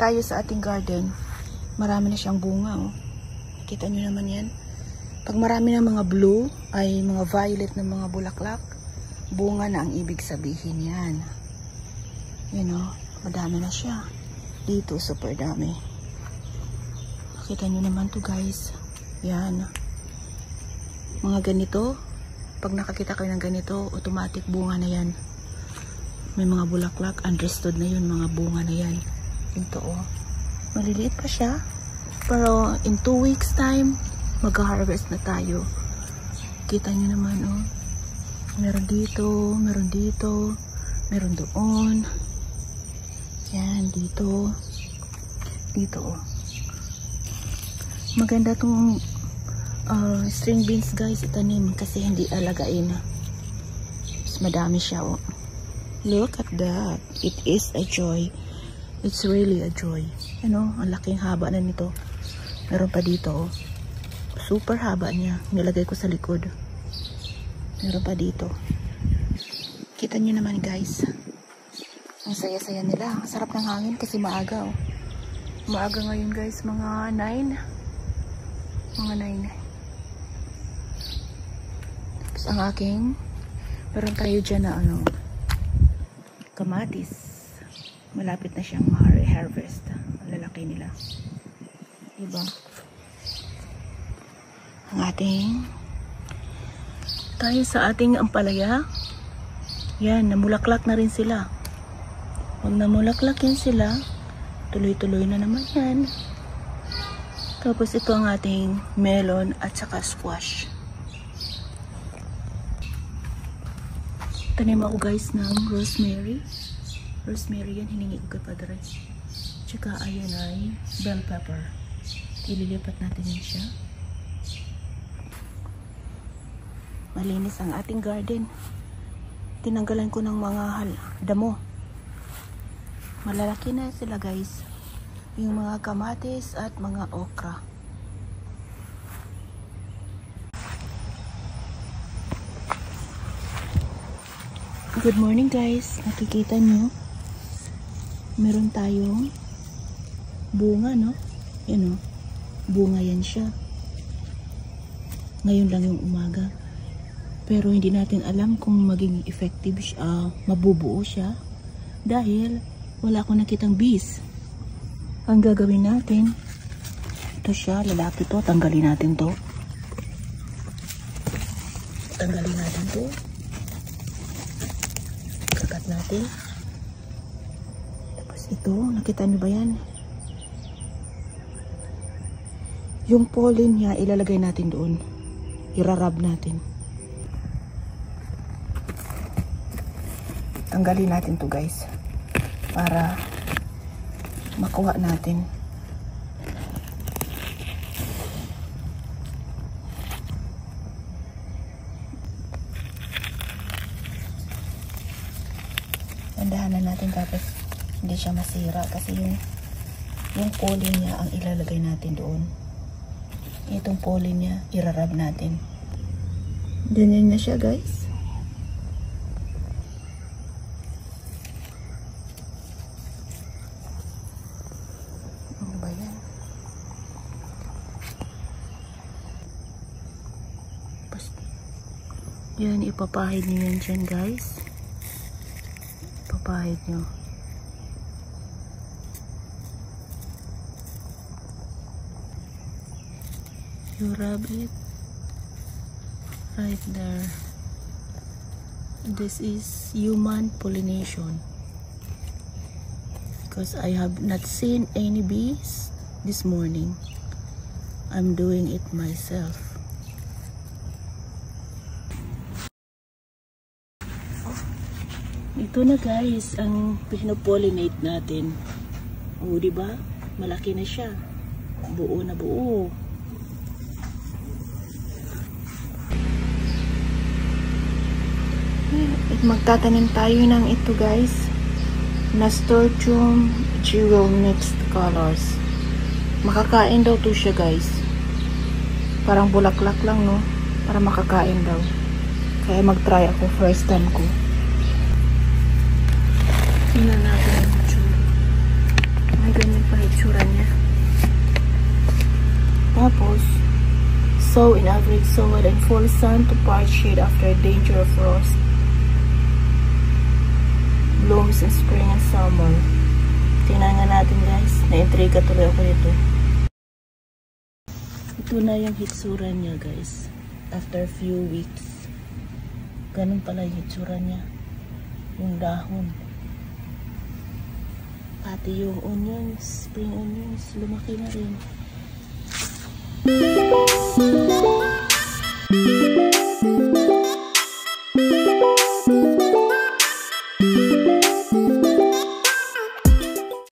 tayo sa ating garden. Marami na siyang bunga, oh. Kita nyo naman yan. Pag marami ng mga blue, ay mga violet na mga bulaklak, bunga na ang ibig sabihin yan. Yan, oh. Madami na siya. Dito, super dami. Kita nyo naman to, guys. Yan. Mga ganito, pag nakakita kayo ng ganito, automatic bunga na yan. May mga bulaklak, understood na yun, mga bunga na yan. Ito, oh. Maliliit pa siya. Pero, in 2 weeks time, mag-harvest na tayo. Kita nyo naman, oh. Meron dito, meron dito, meron doon. Yan, dito. Dito, oh. Maganda tong string beans, guys, itanim kasi hindi alagain. Mas madami siya, oh. Look at that. It is a joy. It's really a joy. Ano, ang laking haba na nito. Meron pa dito, oh. Super haba niya. Nilagay ko sa likod. Meron pa dito. Kita nyo naman, guys. Ang saya-saya nila. Sarap ng hangin kasi maaga, oh. Maaga ngayon, guys. Mga 9. Mga 9. Tapos ang aking, meron tayo dyan na, ano, kamatis. Malapit na siyang harvest. Ang lalaki nila. Diba? Ang ating, tayo sa ating ampalaya. Yan, namulaklak na rin sila. Pag namulaklak yan sila, tuloy-tuloy na naman yan. Tapos ito ang ating melon at saka squash. Tanim ako, guys, ng rosemary. Rosemary yan, hiningi ko kay Padre. Tsaka ayan ay bell pepper. Ililipat natin yan siya. Malinis ang ating garden. Tinanggalan ko ng mga damo. Malalaki na sila, guys. Yung mga kamatis at mga okra. Good morning, guys. Nakikita nyo, meron tayong bunga, no? Yan, no? Bunga yan siya. Ngayon lang yung umaga. Pero hindi natin alam kung maging effective siya, mabubuo siya. Dahil wala akong nakitang bees. Ang gagawin natin, ito siya, lalaki to, tanggalin natin to. Tanggalin natin to. Kakat natin. Tapos ito, nakita nyo ba yan? Yung pollen niya, ilalagay natin doon. Irarab natin. Tanggalin natin to, guys. Para makuha natin. Tandahanan natin tapos hindi siya masira kasi yung pollen niya ang ilalagay natin doon. Itong pollen niya irarab natin. Ganyan na siya, guys. Yan, ipapahid nyo yan dyan, guys. Ipapahid nyo. You rub it right there. This is human pollination. Because I have not seen any bees this morning. I'm doing it myself. Ito na, guys, ang pinopollinate natin. O, diba? Malaki na siya. Buo na buo. At magtatanim tayo ng ito, guys. Nasturtium jewel mixed colors. Makakain daw to siya, guys. Parang bulaklak lang, no? Para makakain daw. Kaya mag-try ako, first time ko. Tingnan natin yung tsura. Ay, ganyan pa Tapos, sow in average soil and full sun to part shade after danger of frost. Blooms in spring and summer. Tingnan nga natin guys. Na-intriga tuloy ako nito. Ito na yung hitsura niya guys. After few weeks. Ganun pala yung hitsura niya. Yung dahon. Pati yung onions, spring onions, lumaki na rin.